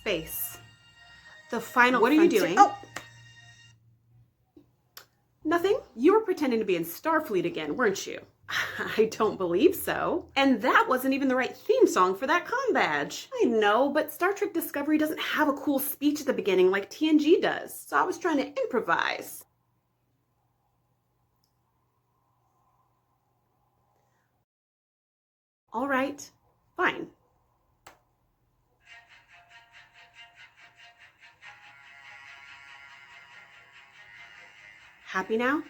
face. The final What are you frontier. doing? Oh! Nothing. You were pretending to be in Starfleet again, weren't you? I don't believe so. And that wasn't even the right theme song for that ComBadge. I know, but Star Trek Discovery doesn't have a cool speech at the beginning like TNG does, so I was trying to improvise. All right, fine. Happy now?